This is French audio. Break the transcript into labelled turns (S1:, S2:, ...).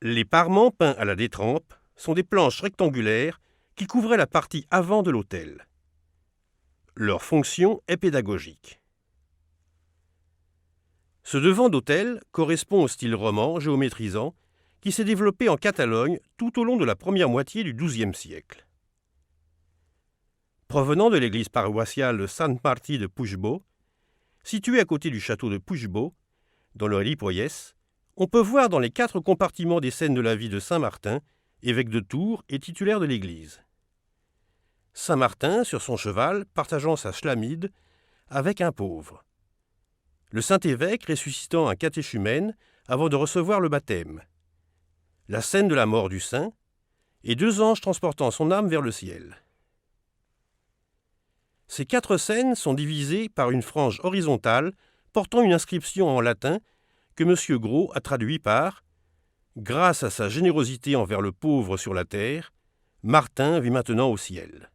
S1: Les parements peints à la détrempe sont des planches rectangulaires qui couvraient la partie avant de l'autel. Leur fonction est pédagogique. Ce devant d'autel correspond au style roman géométrisant qui s'est développé en Catalogne tout au long de la première moitié du XIIe siècle. Provenant de l'église paroissiale de Sant Martí de Puigbo, située à côté du château de Puigbo, dans le Ripollès, on peut voir dans les 4 compartiments des scènes de la vie de Saint Martin, évêque de Tours et titulaire de l'église. Saint Martin, sur son cheval, partageant sa chlamyde avec un pauvre. Le Saint-Évêque ressuscitant un catéchumène avant de recevoir le baptême. La scène de la mort du saint et 2 anges transportant son âme vers le ciel. Ces 4 scènes sont divisées par une frange horizontale portant une inscription en latin que M. Gros a traduit par « Grâce à sa générosité envers le pauvre sur la terre, Martin vit maintenant au ciel ».